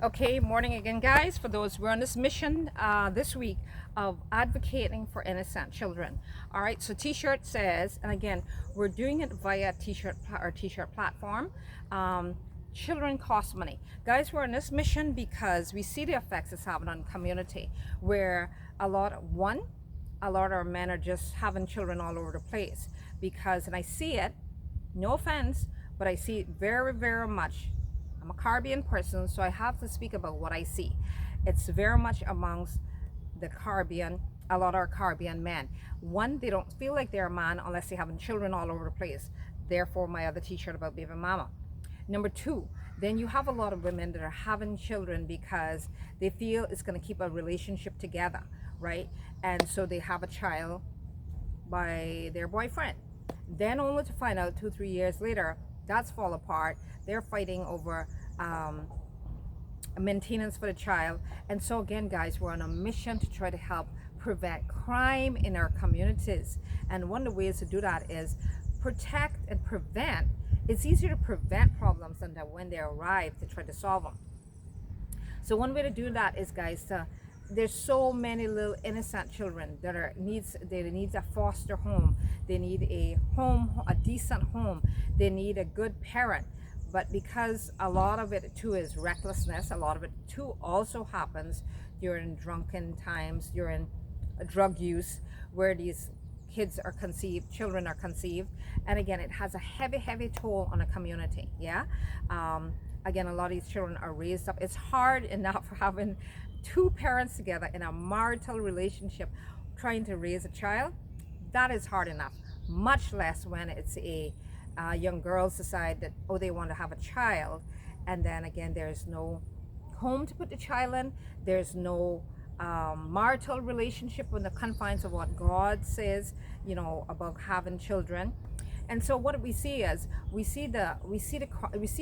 Okay, morning again, guys. For those we're on this mission this week of advocating for innocent children. All right, so T-shirt says, and again, we're doing it via T-shirt or T-shirt platform. Um, Children cost money, guys. We're on this mission because we see the effects it's having on community, where a lot of our men are just having children all over the place. Because, and I see it. No offense, but I see it very, very much. I'm a Caribbean person, so I have to speak about what I see. It's very much amongst the Caribbean, a lot of our Caribbean men. One, they don't feel like they're a man unless they're having children all over the place. Therefore, my other t-shirt about baby mama. Number two, then you have a lot of women that are having children because they feel it's going to keep a relationship together, right? And so they have a child by their boyfriend. Then only to find out 2-3 years later, that's fall apart. They're fighting over maintenance for the child. And so again, guys, we're on a mission to try to help prevent crime in our communities. And one of the ways to do that is protect and prevent. It's easier to prevent problems than that when they arrive to try to solve them. So one way to do that is, guys, there's so many little innocent children that need a foster home. They need a home, a decent home. They need a good parent. But because a lot of it too is recklessness, a lot of it too also happens during drunken times, during drug use, where these children are conceived. And again, it has a heavy toll on a community. Yeah. Again, a lot of these children are raised up. It's hard enough for having two parents together in a marital relationship trying to raise a child. That is hard enough, much less when it's a young girls decide that, oh, they want to have a child, and then again there's no home to put the child in. There's no marital relationship within the confines of what God says, about having children. And so what we see is we see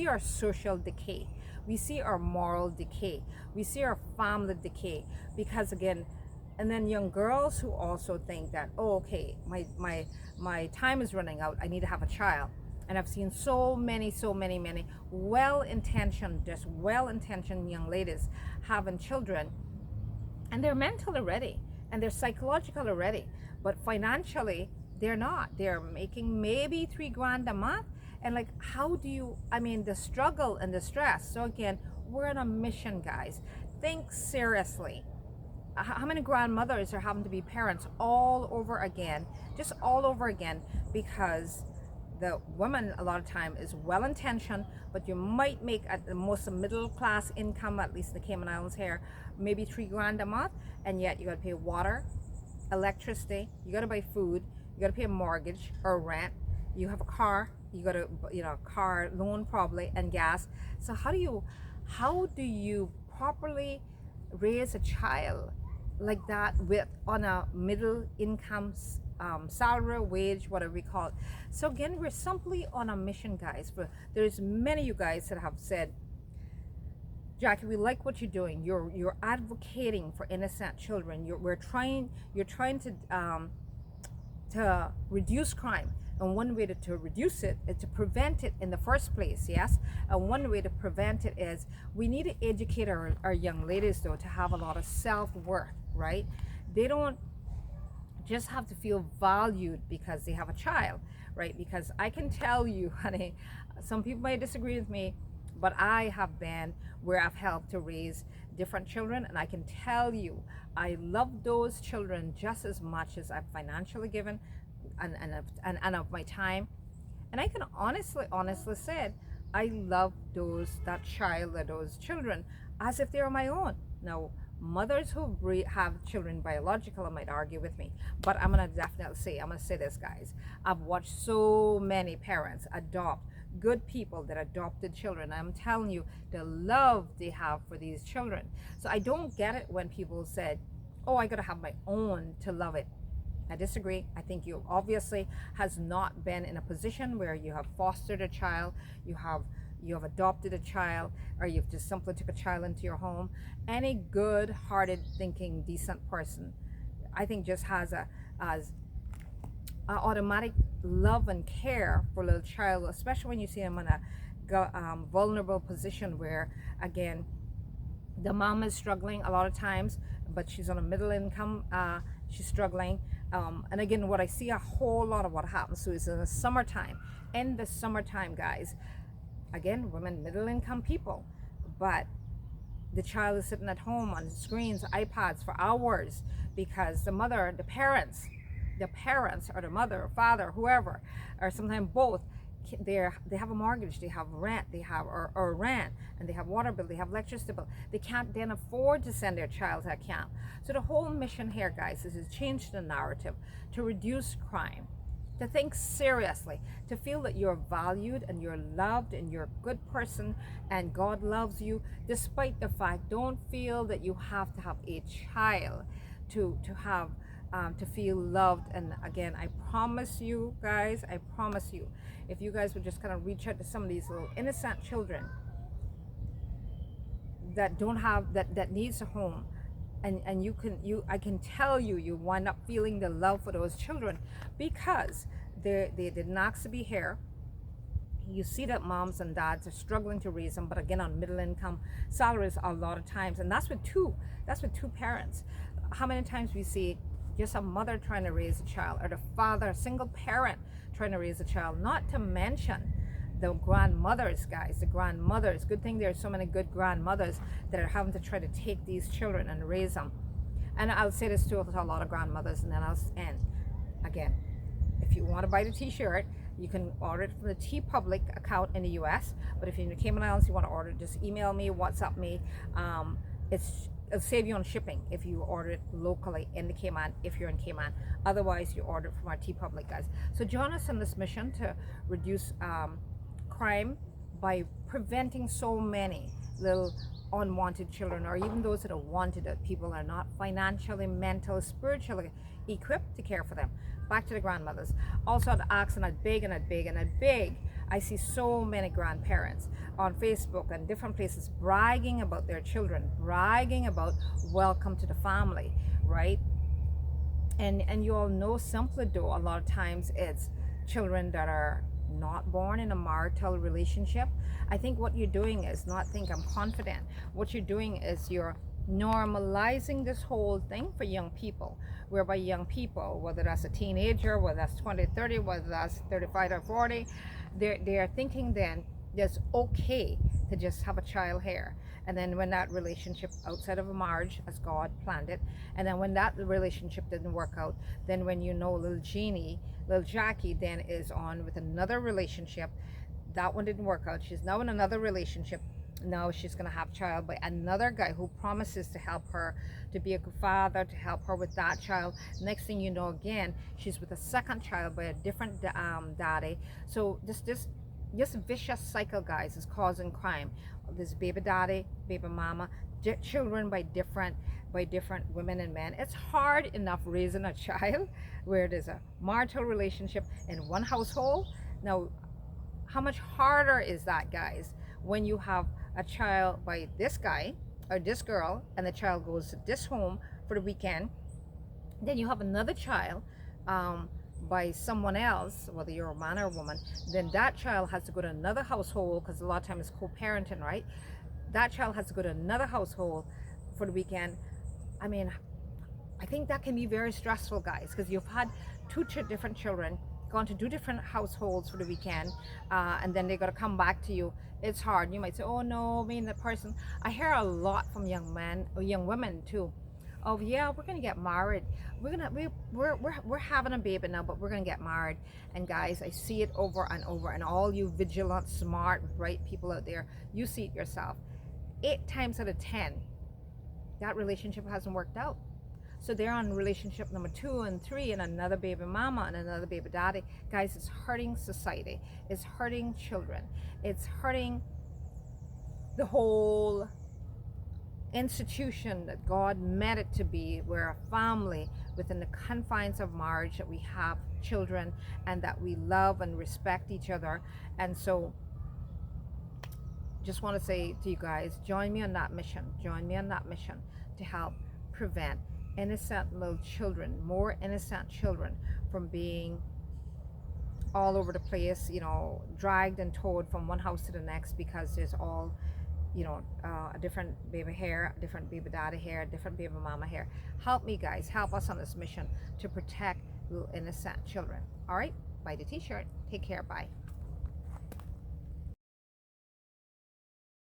our social decay, we see our moral decay, we see our family decay, because again, and then young girls who also think that, oh, okay, my time is running out, I need to have a child. And I've seen so many well-intentioned young ladies having children, and they're mentally ready and they're psychologically ready, but financially they're not. They're making maybe $3,000 a month. And like, how do you, the struggle and the stress. So again, we're on a mission, guys. Think seriously. How many grandmothers are having to be parents all over again, just all over again, because the woman a lot of time is well-intentioned, but you might make at the most middle-class income, at least in the Cayman Islands here, maybe $3,000 a month, and yet you got to pay water, electricity, you got to buy food, you got to pay a mortgage or rent, you have a car, you got to, car loan probably, and gas. So how do you properly raise a child like that on a middle income salary, wage, whatever we call it? So again, we're simply on a mission, guys. There's many of you guys that have said, Jackie, we like what you're doing. You're advocating for innocent children. You're trying to reduce crime. And one way to reduce it is to prevent it in the first place, yes? And one way to prevent it is we need to educate our young ladies, though, to have a lot of self-worth, right? They don't just have to feel valued because they have a child, right? Because I can tell you, honey, some people might disagree with me, but I have been where I've helped to raise different children, and I can tell you, I love those children just as much as I've financially given and of my time. And I can honestly say, I love that child or those children as if they are my own. Now, mothers who have children biological might argue with me, but I'm gonna say this, guys. I've watched so many parents adopt, good people that adopted children. I'm telling you, the love they have for these children. So I don't get it when people said, oh, I gotta have my own to love it. I disagree. I think you obviously has not been in a position where you have fostered a child, you have adopted a child, or you've just simply took a child into your home. Any good-hearted, thinking, decent person, I think, just has a automatic love and care for a little child, especially when you see them in a vulnerable position where, again, The mom is struggling a lot of times, but she's on a middle income. She's struggling. And again, what I see a whole lot of what happens to is in the summertime. In the summertime, guys, again, women, middle income people, but the child is sitting at home on screens, iPads for hours because the mother, the parents, or the mother or father, whoever, or sometimes both, they have a mortgage, they have rent, they have or rent, and they have water bill, they have electricity bill. They can't then afford to send their child to a camp. So the whole mission here, guys, is to change the narrative, to reduce crime, to think seriously, to feel that you're valued and you're loved and you're a good person and God loves you despite the fact. Don't feel that you have to have a child to have to feel loved. And again, I promise you guys, I promise you, if you guys would just kind of reach out to some of these little innocent children that don't have that needs a home, and I can tell you, you wind up feeling the love for those children because they didn't ask to be here. You see that moms and dads are struggling to raise them, but again, on middle income salaries a lot of times, and that's with two parents. How many times we see just a mother trying to raise a child, or the father, a single parent trying to raise a child, not to mention the grandmothers, guys, the grandmothers. Good thing there are so many good grandmothers that are having to try to take these children and raise them. And I'll say this too to a lot of grandmothers, and then I'll end. Again, if you want to buy the t-shirt, you can order it from the TeePublic account in the US, but if you're in the Cayman Islands, you want to order, just email me, WhatsApp me. It'll save you on shipping if you order it locally in the Cayman, if you're in Cayman. Otherwise, you order it from our TeePublic, guys. So join us in this mission to reduce crime by preventing so many little unwanted children, or even those that are wanted, that people are not financially, mentally, spiritually equipped to care for them. Back to the grandmothers. Also, I'd ask and I'd beg and I'd beg and I'd beg. I see so many grandparents on Facebook and different places bragging about their children, bragging about welcome to the family, right? And you all know simply though, a lot of times it's children that are not born in a marital relationship. I think what you're doing is not think I'm confident. What you're doing is you're normalizing this whole thing for young people, whereby young people, whether that's a teenager, whether that's 20, 30, whether that's 35 or 40, they're thinking then it's okay to just have a child here. And then when that relationship outside of a marriage, as God planned it, and then when that relationship didn't work out, then when you know little Jackie then is on with another relationship, that one didn't work out, she's now in another relationship. Now she's going to have a child by another guy who promises to help her, to be a good father, to help her with that child. Next thing you know, again, she's with a second child by a different daddy. So this vicious cycle, guys, is causing crime. This baby daddy, baby mama, children by different women and men. It's hard enough raising a child where there's a marital relationship in one household. Now, how much harder is that, guys, when you have a child by this guy or this girl, and the child goes to this home for the weekend, then you have another child by someone else, whether you're a man or a woman, then that child has to go to another household, because a lot of times it's co-parenting, right? That child has to go to another household for the weekend. I mean, I think that can be very stressful, guys, because you've had two different children gone to 2 different households for the weekend, and then they got to come back to you. It's hard. You might say, oh no, I mean, the person. I hear a lot from young men or young women too. Oh yeah, we're gonna get married. We're having a baby now, but we're gonna get married. And guys, I see it over and over. And all you vigilant, smart, bright people out there, you see it yourself. 8 times out of 10, that relationship hasn't worked out. So they're on relationship number 2 and 3, and another baby mama and another baby daddy. Guys, it's hurting society. It's hurting children. It's hurting the whole institution that God meant it to be, where a family within the confines of marriage, that we have children and that we love and respect each other. And so just want to say to you guys, join me on that mission. Join me on that mission to help prevent innocent little children, more innocent children, from being all over the place, you know, dragged and towed from one house to the next, because there's all a different baby hair, a different baby daddy hair, a different baby mama hair. Help me, guys. Help us on this mission to protect little innocent children. All right? Buy the t-shirt. Take care. Bye.